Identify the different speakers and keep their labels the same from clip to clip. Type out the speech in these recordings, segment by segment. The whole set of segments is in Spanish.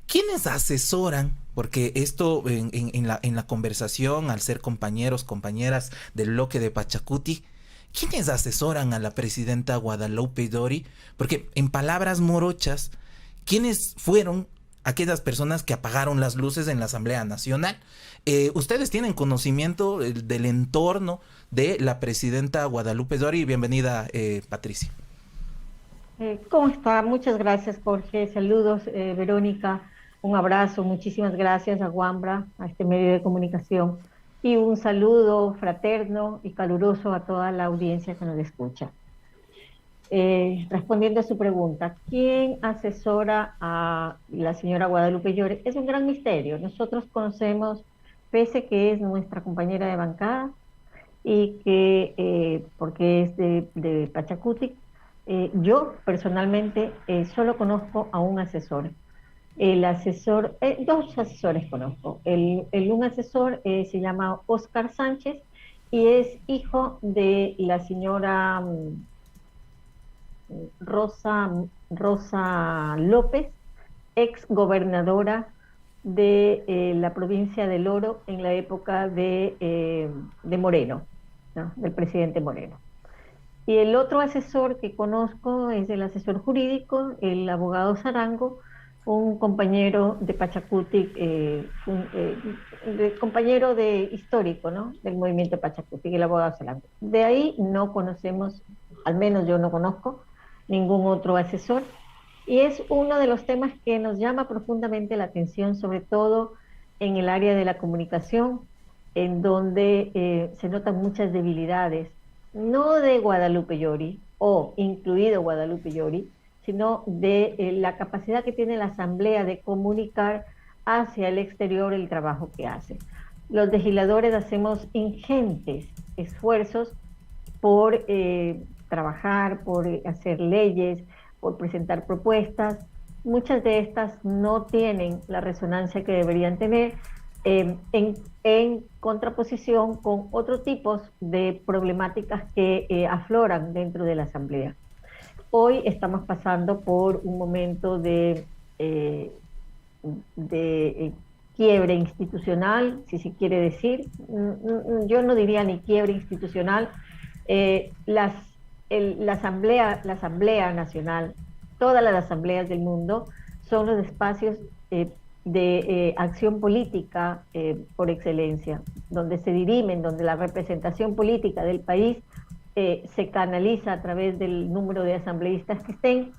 Speaker 1: ¿Quiénes asesoran? Porque esto en la conversación, al ser compañeros, compañeras del bloque de Pachacuti, ¿quiénes asesoran a la presidenta Guadalupe Dori? Porque en palabras morochas, ¿quiénes fueron aquellas personas que apagaron las luces en la Asamblea Nacional? ¿Ustedes tienen conocimiento del entorno de la presidenta Guadalupe Dori? Bienvenida, Patricia.
Speaker 2: ¿Cómo está? Muchas gracias, Jorge. Saludos, Verónica. Un abrazo. Muchísimas gracias a Wambra, a este medio de comunicación. Y un saludo fraterno y caluroso a toda la audiencia que nos escucha. Respondiendo a su pregunta, ¿quién asesora a la señora Guadalupe Llore? Es un gran misterio. Nosotros conocemos, pese que es nuestra compañera de bancada, y que porque es de Pachacuti, yo personalmente solo conozco a un asesor. El asesor, dos asesores conozco. Un asesor se llama Oscar Sánchez y es hijo de la señora Rosa López, ex gobernadora de la provincia del Oro en la época de Moreno, ¿no? Del presidente Moreno. Y el otro asesor que conozco es el asesor jurídico, el abogado Zarango, un compañero de Pachacuti, compañero de histórico, ¿no? Del movimiento Pachacuti, el abogado Zarango. De ahí no conocemos, al menos yo no conozco ningún otro asesor. Y es uno de los temas que nos llama profundamente la atención, sobre todo en el área de la comunicación, en donde se notan muchas debilidades, no de Guadalupe Llori, o incluido Guadalupe Llori, sino de la capacidad que tiene la Asamblea de comunicar hacia el exterior el trabajo que hace. Los legisladores hacemos ingentes esfuerzos por trabajar, por hacer leyes, por presentar propuestas. Muchas de estas no tienen la resonancia que deberían tener en contraposición con otros tipos de problemáticas que afloran dentro de la Asamblea. Hoy estamos pasando por un momento eh, de quiebre institucional, si se quiere decir. Yo no diría ni quiebre institucional. La Asamblea Nacional, todas las asambleas del mundo son los espacios de acción política por excelencia, donde se dirimen, donde la representación política del país se canaliza a través del número de asambleístas que estén,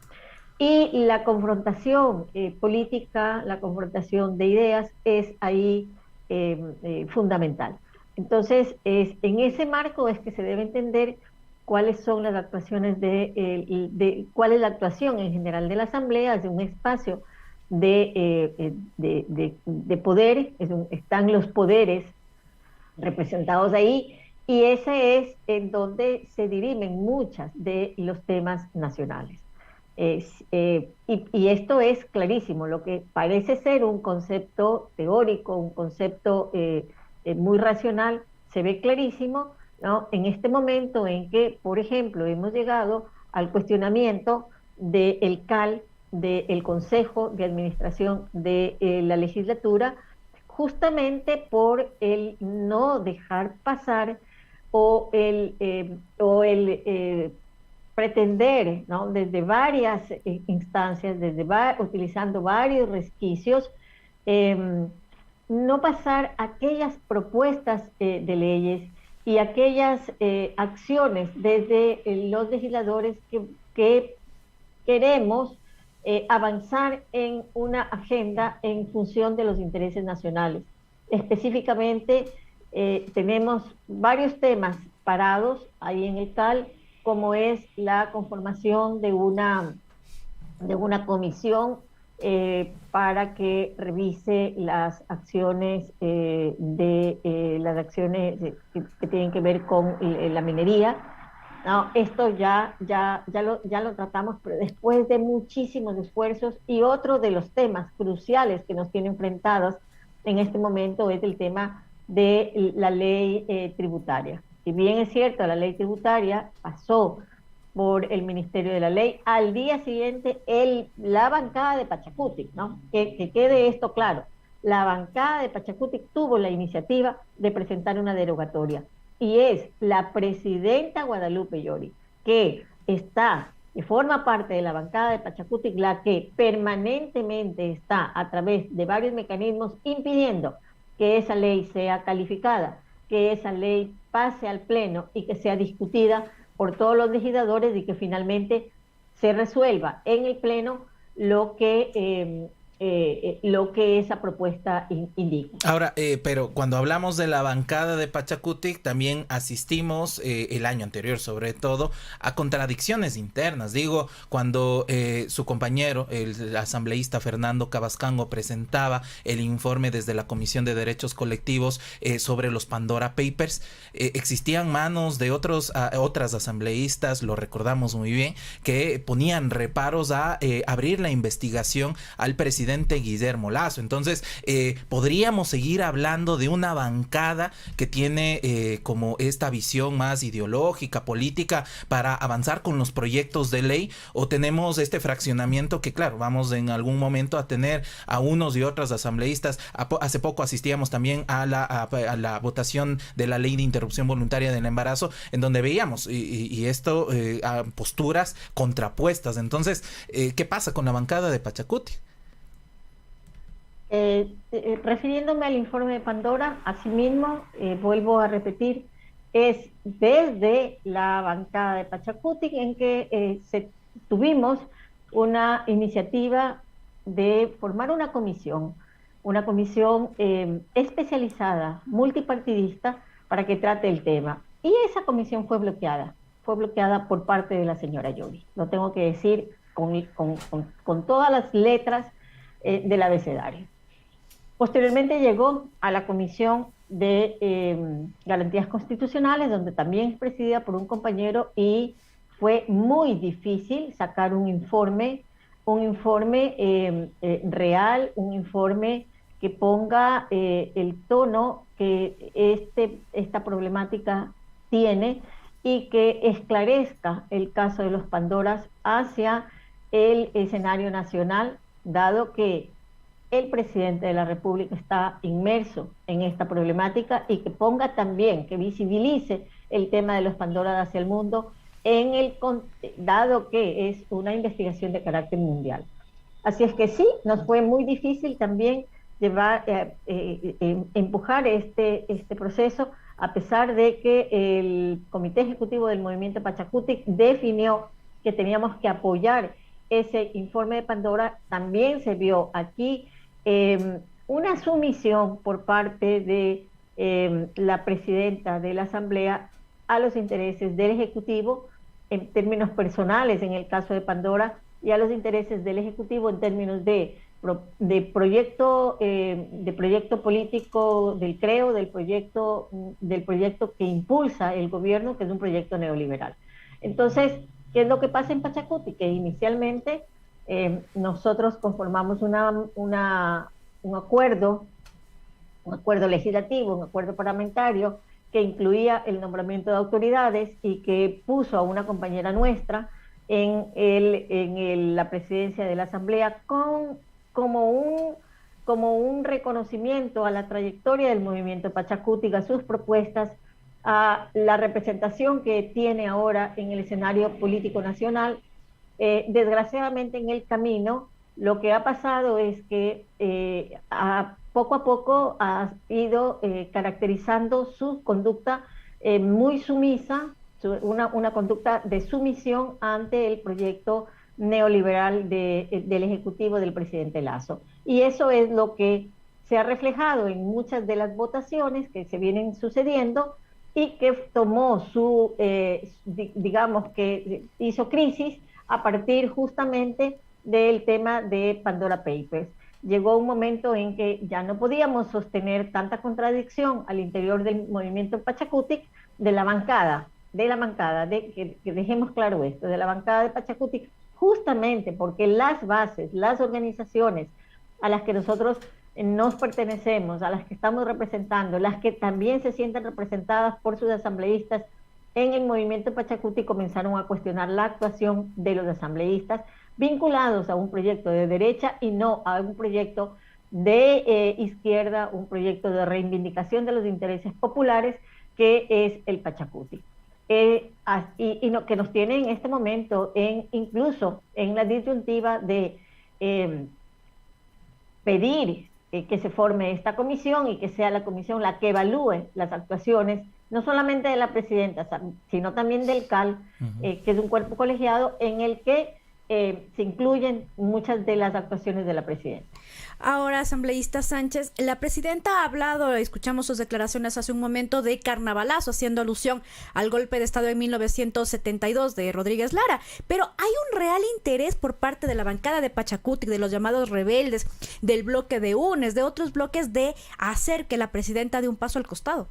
Speaker 2: y la confrontación política, la confrontación de ideas es ahí fundamental. Entonces, en ese marco es que se debe entender cuáles son las actuaciones cuál es la actuación en general de la Asamblea, es un espacio de poder, están los poderes representados ahí, y ese es en donde se dirimen muchas de los temas nacionales. Y esto es clarísimo, lo que parece ser un concepto teórico, un concepto muy racional, se ve clarísimo, ¿no? En este momento en que, por ejemplo, hemos llegado al cuestionamiento del CAL, del Consejo de Administración de la legislatura, justamente por el no dejar pasar o el pretender, ¿no? Desde varias instancias, utilizando varios resquicios, eh, no pasar aquellas propuestas de leyes y aquellas acciones desde los legisladores que queremos avanzar en una agenda en función de los intereses nacionales. Específicamente, tenemos varios temas parados ahí en el CAL, como es la conformación de una comisión para que revise las acciones que tienen que ver con la minería. No, esto ya lo tratamos, pero después de muchísimos esfuerzos, y otro de los temas cruciales que nos tiene enfrentados en este momento es el tema de la ley tributaria. Si bien es cierto, la ley tributaria pasó por el Ministerio de la Ley. Al día siguiente, la bancada de Pachacutic, ¿no? Que quede esto claro. La bancada de Pachacutic tuvo la iniciativa de presentar una derogatoria. Y es la presidenta Guadalupe Llori, que forma parte de la bancada de Pachacutic, la que permanentemente está a través de varios mecanismos impidiendo que esa ley sea calificada, que esa ley pase al Pleno y que sea discutida por todos los legisladores y que finalmente se resuelva en el Pleno lo que esa propuesta indica.
Speaker 1: Ahora, pero cuando hablamos de la bancada de Pachacutic, también asistimos el año anterior, sobre todo, a contradicciones internas. Digo, cuando su compañero, el asambleísta Fernando Cabascango, presentaba el informe desde la Comisión de Derechos Colectivos sobre los Pandora Papers, existían manos de otras asambleístas, lo recordamos muy bien, que ponían reparos a abrir la investigación al presidente Guillermo Lasso. Entonces, podríamos seguir hablando de una bancada que tiene como esta visión más ideológica, política, para avanzar con los proyectos de ley, o tenemos este fraccionamiento que, claro, vamos en algún momento a tener a unos y otros asambleístas. Hace poco asistíamos también a la votación de la ley de interrupción voluntaria del embarazo, en donde veíamos y esto a posturas contrapuestas. Entonces, ¿qué pasa con la bancada de Pachacuti?
Speaker 2: Refiriéndome al informe de Pandora, asimismo, vuelvo a repetir, es desde la bancada de Pachacutic en que tuvimos una iniciativa de formar una comisión especializada, multipartidista, para que trate el tema. Y esa comisión fue bloqueada por parte de la señora Llori. Lo tengo que decir con todas las letras del abecedario. Posteriormente llegó a la Comisión de Garantías Constitucionales, donde también es presidida por un compañero, y fue muy difícil sacar un informe real, un informe que ponga el tono que esta problemática tiene y que esclarezca el caso de los Pandoras hacia el escenario nacional, dado que el presidente de la República está inmerso en esta problemática, y que ponga también, que visibilice el tema de los Pandora hacia el mundo, dado que es una investigación de carácter mundial. Así es que sí, nos fue muy difícil también empujar este proceso, a pesar de que el Comité Ejecutivo del Movimiento Pachacutic definió que teníamos que apoyar ese informe de Pandora. También se vio aquí una sumisión por parte de la presidenta de la Asamblea a los intereses del Ejecutivo en términos personales, en el caso de Pandora, y a los intereses del Ejecutivo en términos de proyecto político, del CREO, del proyecto que impulsa el gobierno, que es un proyecto neoliberal. Entonces, ¿qué es lo que pasa en Pachacuti? Que inicialmente nosotros conformamos un acuerdo legislativo, un acuerdo parlamentario, que incluía el nombramiento de autoridades y que puso a una compañera nuestra en la presidencia de la Asamblea como un reconocimiento a la trayectoria del movimiento Pachacuti, a sus propuestas, a la representación que tiene ahora en el escenario político nacional. Desgraciadamente, en el camino, lo que ha pasado es que poco a poco ha ido caracterizando su conducta muy sumisa, una conducta de sumisión ante el proyecto neoliberal del Ejecutivo del presidente Lasso. Y eso es lo que se ha reflejado en muchas de las votaciones que se vienen sucediendo, y que tomó digamos que hizo crisis a partir justamente del tema de Pandora Papers. Llegó un momento en que ya no podíamos sostener tanta contradicción al interior del movimiento Pachacutic, de la bancada, que dejemos claro esto, de la bancada de Pachacutic, justamente porque las bases, las organizaciones a las que nosotros nos pertenecemos, a las que estamos representando, las que también se sienten representadas por sus asambleístas, en el movimiento Pachacuti comenzaron a cuestionar la actuación de los asambleístas vinculados a un proyecto de derecha y no a un proyecto de izquierda, un proyecto de reivindicación de los intereses populares que es el Pachacuti. Que nos tiene en este momento incluso en la disyuntiva de pedir que se forme esta comisión y que sea la comisión la que evalúe las actuaciones, no solamente de la presidenta, sino también del CAL, que es un cuerpo colegiado en el que se incluyen muchas de las actuaciones de la presidenta.
Speaker 3: Ahora, asambleísta Sánchez, la presidenta ha hablado, escuchamos sus declaraciones hace un momento, de carnavalazo, haciendo alusión al golpe de Estado en 1972 de Rodríguez Lara, pero hay un real interés por parte de la bancada de Pachacuti, de los llamados rebeldes, del bloque de UNES, de otros bloques, de hacer que la presidenta dé un paso al costado.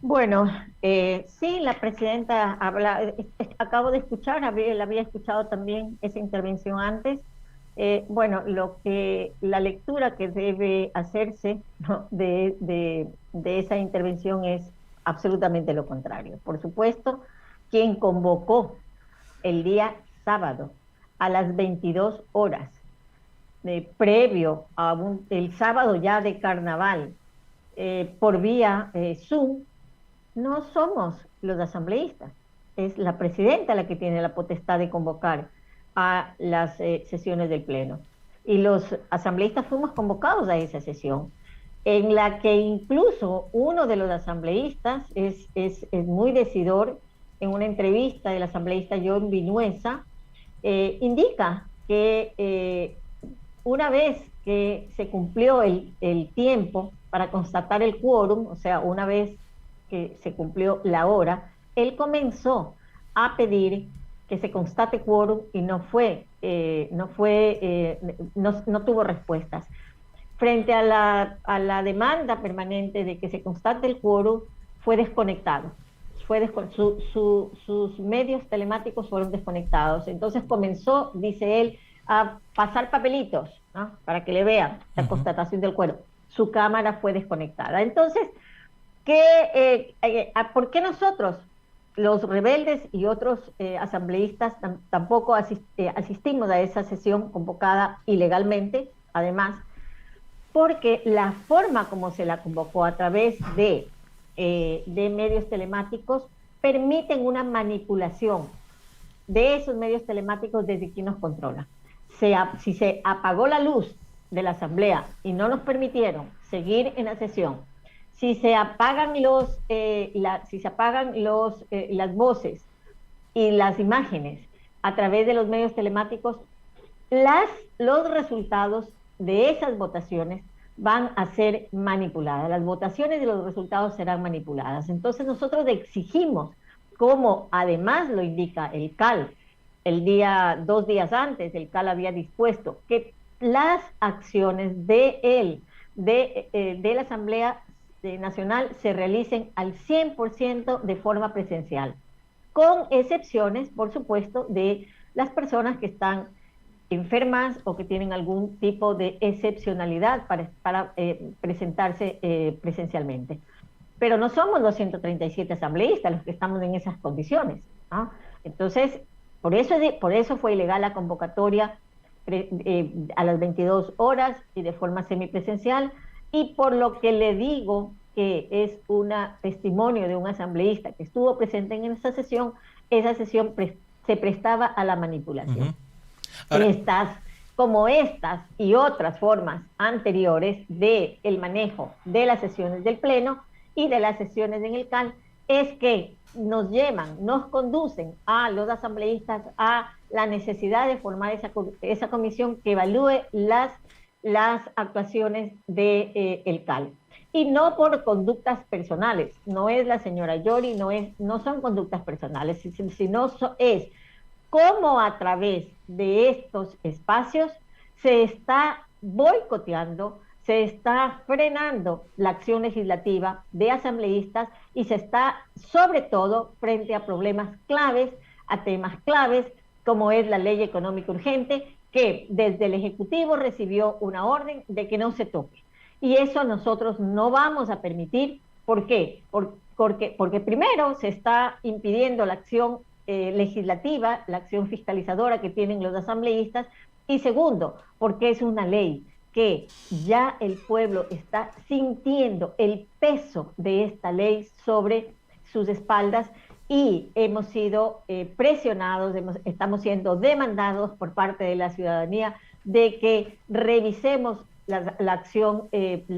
Speaker 2: Bueno, sí, la presidenta habla, acabo de escuchar, la había escuchado también esa intervención antes. Bueno, la lectura que debe hacerse, ¿no?, de esa intervención es absolutamente lo contrario. Por supuesto, quien convocó el día sábado a las 22 horas, previo a el sábado ya de carnaval, por vía Zoom, no somos los asambleístas, es la presidenta la que tiene la potestad de convocar a las sesiones del Pleno. Y los asambleístas fuimos convocados a esa sesión, en la que incluso uno de los asambleístas es muy decidor. En una entrevista del asambleísta John Vinuesa, indica que una vez que se cumplió el tiempo para constatar el quórum, o sea, una vez que se cumplió la hora, él comenzó a pedir que se constate quórum y no tuvo respuestas. Frente a la demanda permanente de que se constate el quórum, fue desconectado. Sus medios telemáticos fueron desconectados. Entonces comenzó, dice él, a pasar papelitos, ¿no?, para que le vean la constatación del quórum. Su cámara fue desconectada. Entonces, ¿por qué nosotros, los rebeldes y otros asambleístas, tampoco asistimos a esa sesión convocada ilegalmente? Además, porque la forma como se la convocó a través de medios telemáticos permiten una manipulación de esos medios telemáticos desde quien nos controla. Si se apagó la luz de la asamblea y no nos permitieron seguir en la sesión, si se apagan las voces y las imágenes a través de los medios telemáticos, los resultados de esas votaciones van a ser manipuladas. Las votaciones y los resultados serán manipuladas. Entonces nosotros exigimos, como además lo indica el CAL, 2 días antes, el CAL había dispuesto que las acciones de la Asamblea Nacional se realicen al 100% de forma presencial, con excepciones, por supuesto, de las personas que están enfermas o que tienen algún tipo de excepcionalidad para presentarse presencialmente. Pero no somos los 137 asambleístas los que estamos en esas condiciones, ¿no? Entonces, por eso fue ilegal la convocatoria a las 22 horas y de forma semipresencial, y por lo que le digo que es un testimonio de un asambleísta que estuvo presente en esa sesión se prestaba a la manipulación. Ahora, como estas y otras formas anteriores del manejo de las sesiones del Pleno y de las sesiones en el CAL, es que nos conducen a los asambleístas a la necesidad de formar esa comisión que evalúe las actuaciones del CAL. Y no por conductas personales, no es la señora Yori, no son conductas personales, sino es cómo a través de estos espacios se está boicoteando, se está frenando la acción legislativa de asambleístas y se está, sobre todo, frente a problemas claves, a temas claves, como es la ley económica urgente, que desde el Ejecutivo recibió una orden de que no se toque. Y eso nosotros no vamos a permitir. ¿Por qué? porque primero se está impidiendo la acción legislativa, la acción fiscalizadora que tienen los asambleístas, y segundo, porque es una ley que ya el pueblo está sintiendo el peso de esta ley sobre sus espaldas y hemos sido presionados, estamos siendo demandados por parte de la ciudadanía de que revisemos la acción,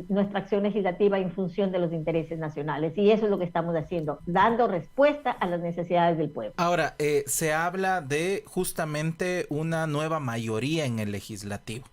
Speaker 2: nuestra acción legislativa en función de los intereses nacionales. Y eso es lo que estamos haciendo, dando respuesta a las necesidades del pueblo.
Speaker 1: Ahora, se habla de justamente una nueva mayoría en el legislativo.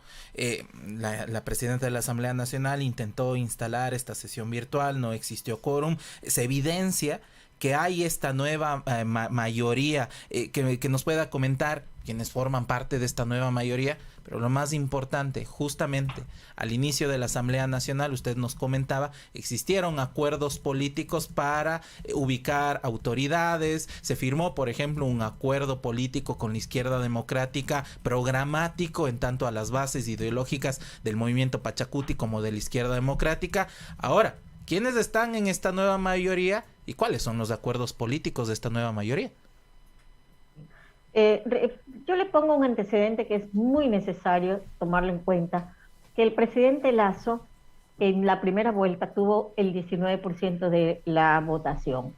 Speaker 1: La presidenta de la Asamblea Nacional intentó instalar esta sesión virtual, no existió quórum. Se evidencia que hay esta nueva mayoría, que nos pueda comentar quienes forman parte de esta nueva mayoría. Pero lo más importante, justamente al inicio de la Asamblea Nacional, usted nos comentaba, existieron acuerdos políticos para ubicar autoridades, se firmó, por ejemplo, un acuerdo político con la izquierda democrática, programático en tanto a las bases ideológicas del movimiento Pachacuti como de la izquierda democrática. Ahora, ¿quiénes están en esta nueva mayoría y cuáles son los acuerdos políticos de esta nueva mayoría?
Speaker 2: Yo le pongo un antecedente que es muy necesario tomarlo en cuenta, que el presidente Lasso en la primera vuelta tuvo el 19% de la votación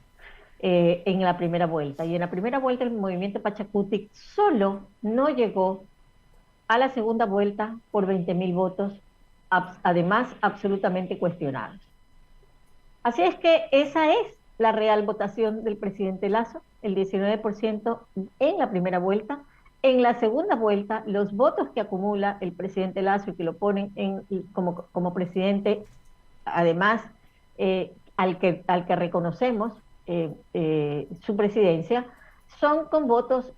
Speaker 2: en la primera vuelta, y en la primera vuelta el movimiento Pachacuti solo no llegó a la segunda vuelta por 20.000 votos, además absolutamente cuestionados. Así es que esa es la real votación del presidente Lasso, el 19% en la primera vuelta. En la segunda vuelta, los votos que acumula el presidente Lasso y que lo ponen como presidente, además, al que reconocemos su presidencia, son con votos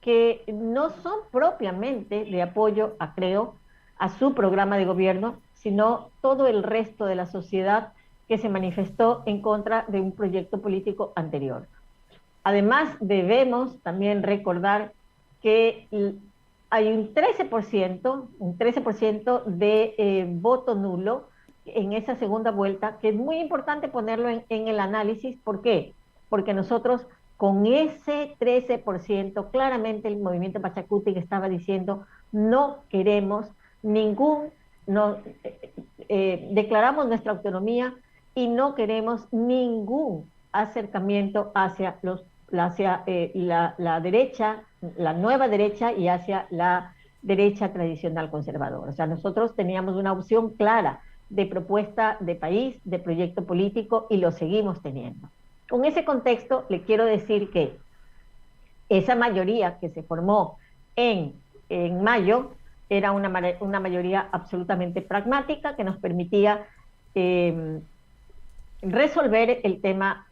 Speaker 2: que no son propiamente de apoyo a su programa de gobierno, sino todo el resto de la sociedad que se manifestó en contra de un proyecto político anterior. Además, debemos también recordar que hay un 13% de voto nulo en esa segunda vuelta, que es muy importante ponerlo en el análisis. ¿Por qué? Porque nosotros con ese 13%, claramente el movimiento Pachacuti que estaba diciendo, no queremos declaramos nuestra autonomía y no queremos ningún acercamiento hacia la derecha, la nueva derecha, y hacia la derecha tradicional conservadora. O sea, nosotros teníamos una opción clara de propuesta de país, de proyecto político, y lo seguimos teniendo. Con ese contexto, le quiero decir que esa mayoría que se formó en mayo era una mayoría absolutamente pragmática que nos permitía resolver el tema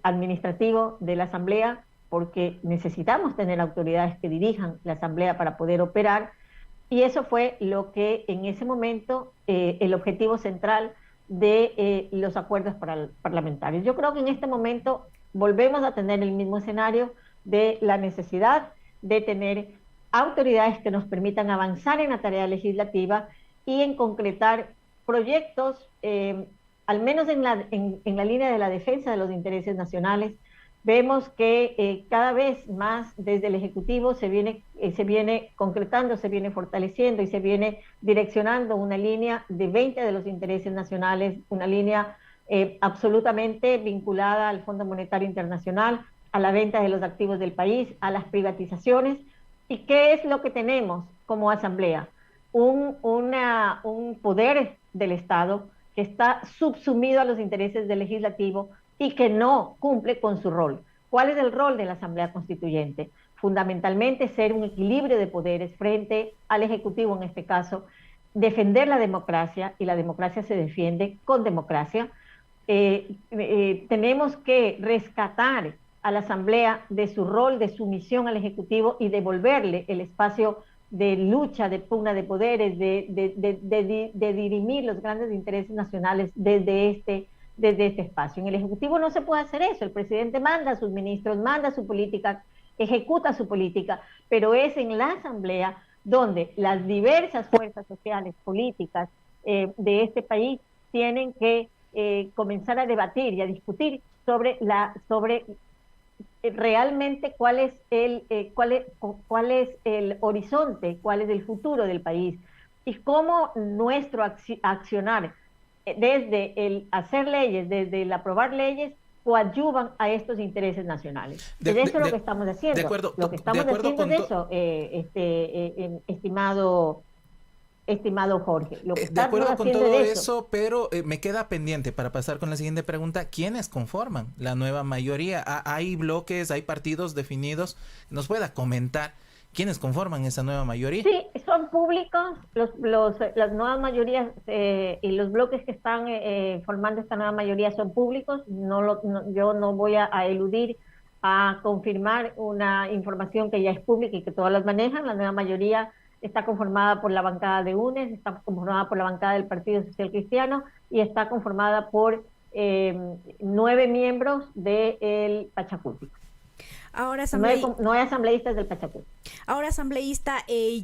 Speaker 2: administrativo de la Asamblea, porque necesitamos tener autoridades que dirijan la Asamblea para poder operar, y eso fue lo que en ese momento el objetivo central de los acuerdos parlamentarios. Yo creo que en este momento volvemos a tener el mismo escenario de la necesidad de tener autoridades que nos permitan avanzar en la tarea legislativa y en concretar proyectos, al menos en la línea de la defensa de los intereses nacionales. Vemos que cada vez más desde el Ejecutivo se viene concretando, se viene fortaleciendo y se viene direccionando una línea de 20 de los intereses nacionales, una línea absolutamente vinculada al Fondo Monetario Internacional, a la venta de los activos del país, a las privatizaciones. ¿Y qué es lo que tenemos como Asamblea? Un poder del Estado que está subsumido a los intereses del Legislativo y que no cumple con su rol. ¿Cuál es el rol de la Asamblea Constituyente? Fundamentalmente ser un equilibrio de poderes frente al Ejecutivo, en este caso, defender la democracia, y la democracia se defiende con democracia. Tenemos que rescatar a la Asamblea de su rol, de sumisión al Ejecutivo, y devolverle el espacio de lucha, de pugna de poderes, de dirimir los grandes intereses nacionales desde este espacio. En el Ejecutivo no se puede hacer eso. El presidente manda a sus ministros, manda su política, ejecuta su política, pero es en la Asamblea donde las diversas fuerzas sociales, políticas de este país tienen que comenzar a debatir y a discutir sobre realmente cuál es el horizonte, cuál es el futuro del país y cómo nuestro accionar desde el hacer leyes, desde el aprobar leyes, coadyuvan a estos intereses nacionales. Eso es lo que estamos haciendo. Lo que estamos haciendo es eso, estimado Jorge. Lo que
Speaker 1: de acuerdo con todo
Speaker 2: es
Speaker 1: eso, pero me queda pendiente para pasar con la siguiente pregunta. ¿Quiénes conforman la nueva mayoría? ¿Hay bloques, hay partidos definidos? ¿Nos pueda comentar quiénes conforman esa nueva mayoría?
Speaker 2: Sí, son públicos las nuevas mayorías y los bloques que están formando esta nueva mayoría son públicos. Yo no voy a eludir a confirmar una información que ya es pública y que todas las manejan. La nueva mayoría está conformada por la bancada de UNES, está conformada por la bancada del Partido Social Cristiano y está conformada por 9 miembros del Pachacuti.
Speaker 3: Ahora,
Speaker 2: 9 asambleístas del Pachacuti.
Speaker 3: Ahora, asambleísta,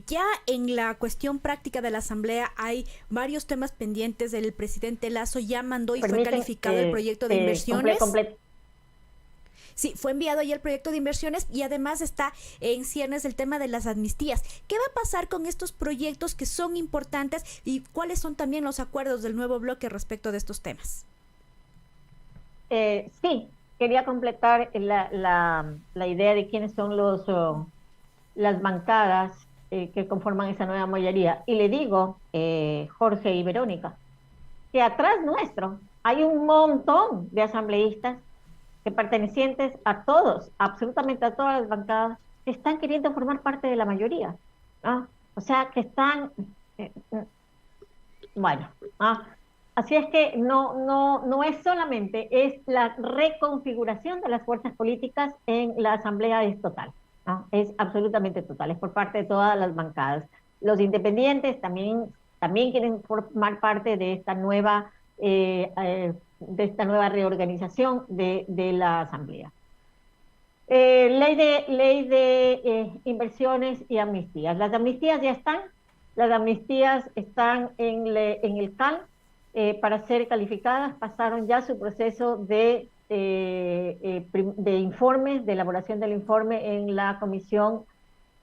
Speaker 3: ya en la cuestión práctica de la asamblea hay varios temas pendientes. El presidente Lasso ya mandó y fue calificado el proyecto de inversiones. Sí, fue enviado ya el proyecto de inversiones y además está en ciernes el tema de las amnistías. ¿Qué va a pasar con estos proyectos que son importantes y cuáles son también los acuerdos del nuevo bloque respecto de estos temas?
Speaker 2: Sí, quería completar la idea de quiénes son las bancadas que conforman esa nueva mayoría. Y le digo, Jorge y Verónica, que atrás nuestro hay un montón de asambleístas que pertenecientes a todos, absolutamente a todas las bancadas, que están queriendo formar parte de la mayoría, ¿no? O sea, que están, bueno, ¿no? Así es que no es solamente, es la reconfiguración de las fuerzas políticas en la asamblea es total, ¿no? Es absolutamente total, es por parte de todas las bancadas. Los independientes también quieren formar parte de esta nueva reorganización de la Asamblea. Ley de inversiones y amnistías. Las amnistías ya están. Las amnistías están en el CAL para ser calificadas. Pasaron ya su proceso de informes, de elaboración del informe en la Comisión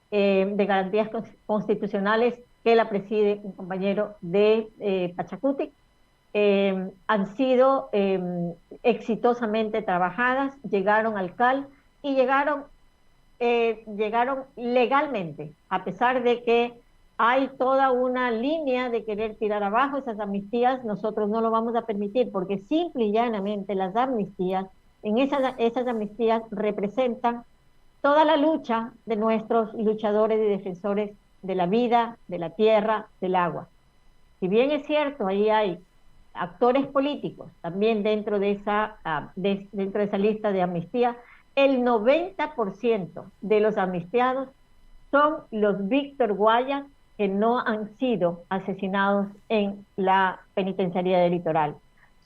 Speaker 2: de Garantías Constitucionales que la preside un compañero de Pachacuti. Han sido exitosamente trabajadas, llegaron al CAL y llegaron legalmente, a pesar de que hay toda una línea de querer tirar abajo esas amnistías. Nosotros no lo vamos a permitir porque simple y llanamente las amnistías, esas amnistías representan toda la lucha de nuestros luchadores y defensores de la vida, de la tierra, del agua. Si bien es cierto, ahí hay actores políticos también dentro de esa lista de amnistía, el 90% de los amnistiados son los Víctor Guayas que no han sido asesinados en la penitenciaría del Litoral.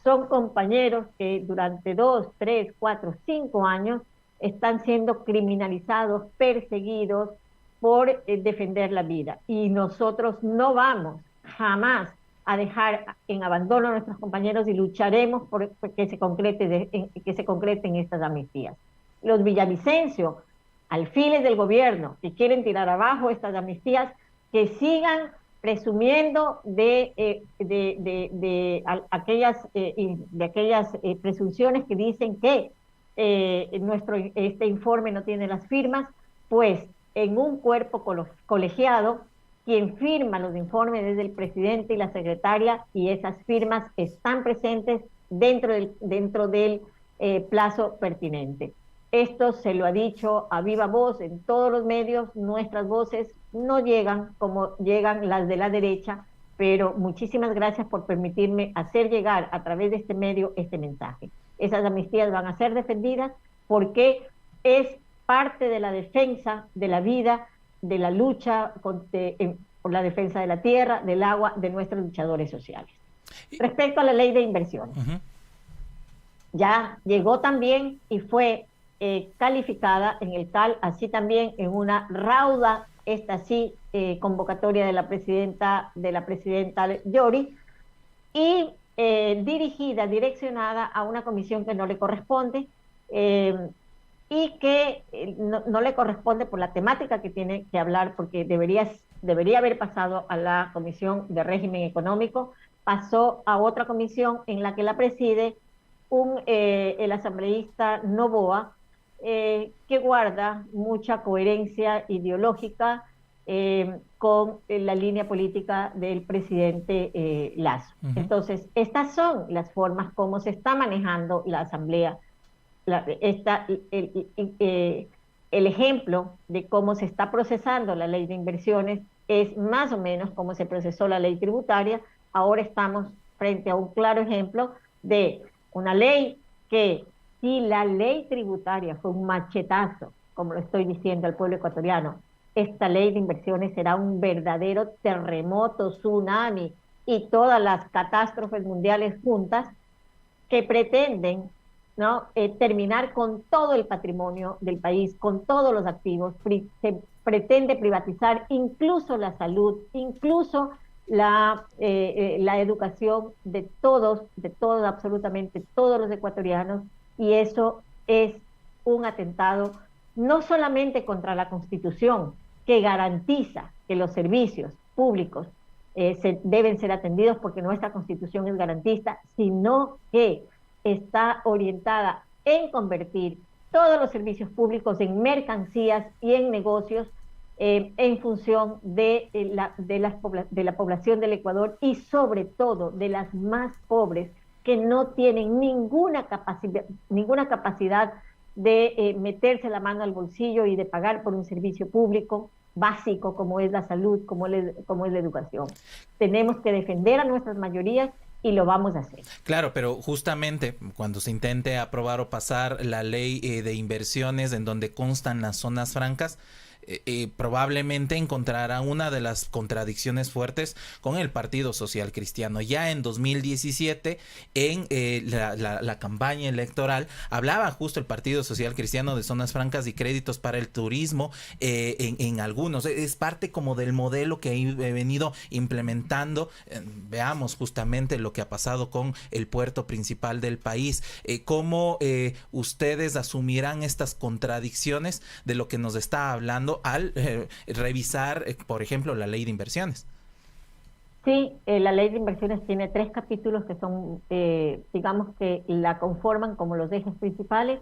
Speaker 2: Son compañeros que durante 2, 3, 4, 5 años están siendo criminalizados, perseguidos por defender la vida. Y nosotros no vamos jamás a dejar en abandono a nuestros compañeros y lucharemos por que se concreten estas amnistías. Los villavicencios, alfiles del gobierno que quieren tirar abajo estas amnistías, que sigan presumiendo de aquellas presunciones que dicen que este informe no tiene las firmas, pues en un cuerpo colegiado, quien firma los informes es el presidente y la secretaria, y esas firmas están presentes dentro del plazo pertinente. Esto se lo ha dicho a viva voz en todos los medios. Nuestras voces no llegan como llegan las de la derecha, pero muchísimas gracias por permitirme hacer llegar a través de este medio este mensaje. Esas amnistías van a ser defendidas porque es parte de la defensa de la vida, de la lucha por la defensa de la tierra, del agua, de nuestros luchadores sociales. Respecto a la ley de inversiones, ya llegó también y fue calificada en el CAL, así también en una rauda, convocatoria de la presidenta Llori, y dirigida, direccionada a una comisión que no le corresponde, y que no le corresponde por la temática que tiene que hablar, porque debería haber pasado a la Comisión de Régimen Económico, pasó a otra comisión en la que la preside el asambleísta Noboa, que guarda mucha coherencia ideológica con la línea política del presidente Lasso. Entonces, estas son las formas como se está manejando la asamblea. El ejemplo de cómo se está procesando la ley de inversiones es más o menos como se procesó la ley tributaria. Ahora estamos frente a un claro ejemplo de una ley que, si la ley tributaria fue un machetazo, como lo estoy diciendo al pueblo ecuatoriano, esta ley de inversiones será un verdadero terremoto, tsunami y todas las catástrofes mundiales juntas que pretenden, ¿no?, terminar con todo el patrimonio del país, con todos los activos. Se pretende privatizar incluso la salud, incluso la educación de todos, absolutamente todos los ecuatorianos, y eso es un atentado no solamente contra la Constitución, que garantiza que los servicios públicos deben ser atendidos porque nuestra Constitución es garantista, sino que está orientada en convertir todos los servicios públicos en mercancías y en negocios en función de la población del Ecuador, y sobre todo de las más pobres, que no tienen ninguna capacidad de meterse la mano al bolsillo y de pagar por un servicio público básico como es la salud, como es la educación. Tenemos que defender a nuestras mayorías y lo vamos a hacer.
Speaker 1: Claro, pero justamente cuando se intente aprobar o pasar la ley de inversiones en donde constan las zonas francas, probablemente encontrará una de las contradicciones fuertes con el Partido Social Cristiano. Ya en 2017, en la campaña electoral, hablaba justo el Partido Social Cristiano de zonas francas y créditos para el turismo en algunos. Es parte como del modelo que he venido implementando. Veamos justamente lo que ha pasado con el puerto principal del país. ¿Cómo ustedes asumirán estas contradicciones de lo que nos está hablando al revisar, por ejemplo, la ley de inversiones?
Speaker 2: Sí, la ley de inversiones tiene 3 capítulos que son, digamos que la conforman como los ejes principales.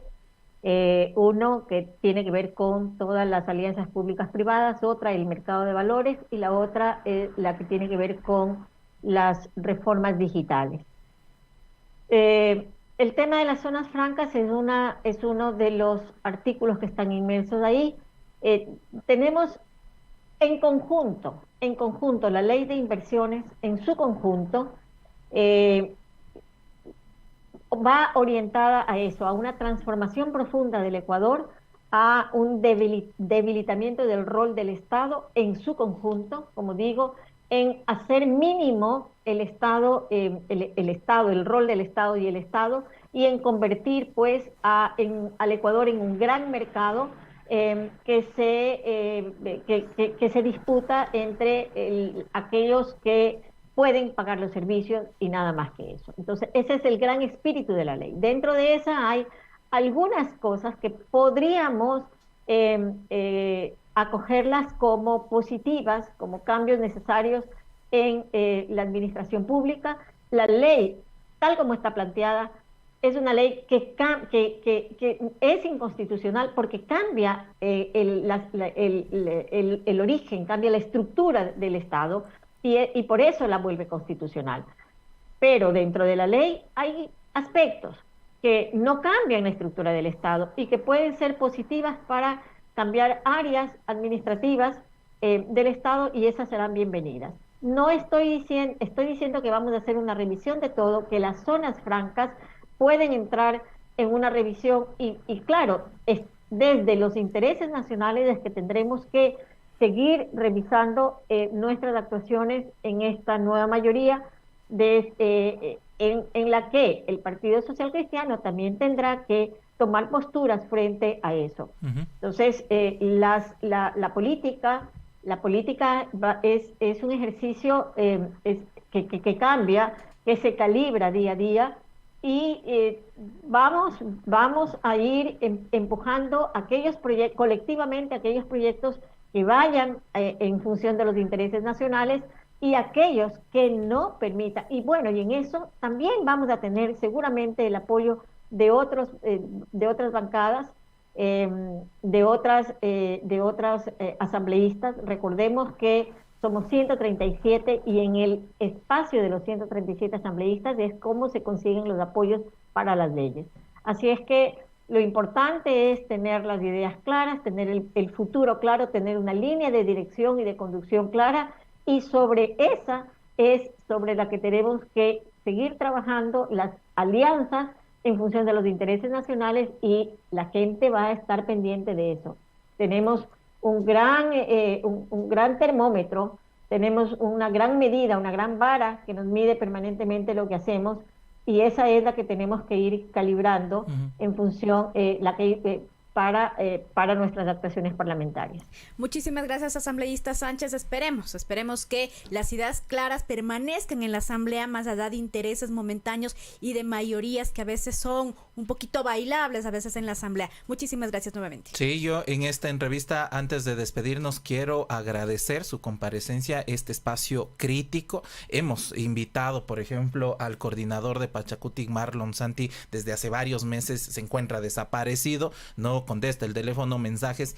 Speaker 2: Uno que tiene que ver con todas las alianzas públicas privadas, otra el mercado de valores, y la otra la que tiene que ver con las reformas digitales. El tema de las zonas francas es uno de los artículos que están inmersos ahí. Tenemos en conjunto la ley de inversiones en su conjunto, va orientada a eso, a una transformación profunda del Ecuador, a un debilitamiento del rol del Estado en su conjunto, como digo, en hacer mínimo el Estado, el rol del Estado y el Estado, y en convertir pues al Ecuador en un gran mercado que se disputa entre aquellos que pueden pagar los servicios y nada más que eso. Entonces, ese es el gran espíritu de la ley. Dentro de esa hay algunas cosas que podríamos acogerlas como positivas, como cambios necesarios en la administración pública. La ley, tal como está planteada, es una ley que es inconstitucional porque cambia el origen, cambia la estructura del Estado y por eso la vuelve constitucional. Pero dentro de la ley hay aspectos que no cambian la estructura del Estado y que pueden ser positivas para cambiar áreas administrativas del Estado, y esas serán bienvenidas. No estoy diciendo que vamos a hacer una revisión de todo, que las zonas francas pueden entrar en una revisión y claro, es desde los intereses nacionales es que tendremos que seguir revisando nuestras actuaciones en esta nueva mayoría en la que el Partido Social Cristiano también tendrá que tomar posturas frente a eso. Entonces, la política es un ejercicio que cambia que se calibra día a día y vamos a ir empujando aquellos proyectos, colectivamente aquellos proyectos que vayan en función de los intereses nacionales y aquellos que no permitan. Y bueno, y en eso también vamos a tener seguramente el apoyo de otras bancadas, de otras asambleístas. Recordemos que somos 137 y en el espacio de los 137 asambleístas es cómo se consiguen los apoyos para las leyes. Así es que lo importante es tener las ideas claras, tener el futuro claro, tener una línea de dirección y de conducción clara, y sobre esa es sobre la que tenemos que seguir trabajando las alianzas en función de los intereses nacionales, y la gente va a estar pendiente de eso. Tenemos un gran termómetro, tenemos una gran medida, una gran vara que nos mide permanentemente lo que hacemos, y esa es la que tenemos que ir calibrando en función para nuestras actuaciones parlamentarias.
Speaker 3: Muchísimas gracias, asambleísta Sánchez. Esperemos que las ideas claras permanezcan en la Asamblea, más allá de intereses momentáneos y de mayorías que a veces son un poquito bailables a veces en la Asamblea. Muchísimas gracias nuevamente.
Speaker 1: Sí, yo en esta entrevista, antes de despedirnos, quiero agradecer su comparecencia, este espacio crítico. Hemos invitado, por ejemplo, al coordinador de Pachacutic, Marlon Santi, desde hace varios meses se encuentra desaparecido, no contesta el teléfono, mensajes.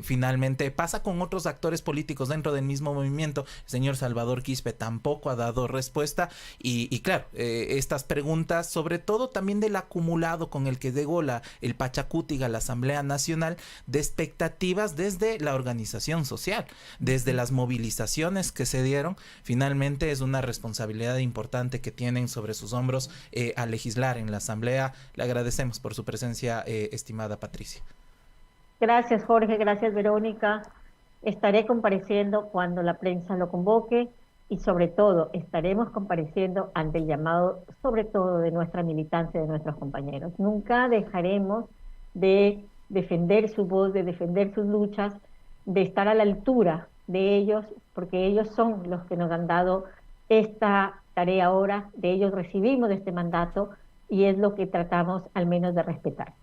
Speaker 1: Finalmente pasa con otros actores políticos dentro del mismo movimiento. El señor Salvador Quispe tampoco ha dado respuesta, y claro, estas preguntas, sobre todo también del acumulado con el que llegó el Pachacutic a la Asamblea Nacional, de expectativas desde la organización social, desde las movilizaciones que se dieron. Finalmente es una responsabilidad importante que tienen sobre sus hombros a legislar en la Asamblea. Le agradecemos por su presencia, estimada Patricia.
Speaker 2: Gracias, Jorge, gracias, Verónica. Estaré compareciendo cuando la prensa lo convoque, y sobre todo estaremos compareciendo ante el llamado, sobre todo de nuestra militancia, de nuestros compañeros. Nunca dejaremos de defender su voz, de defender sus luchas, de estar a la altura de ellos, porque ellos son los que nos han dado esta tarea ahora, de ellos recibimos este mandato, y es lo que tratamos al menos de respetar.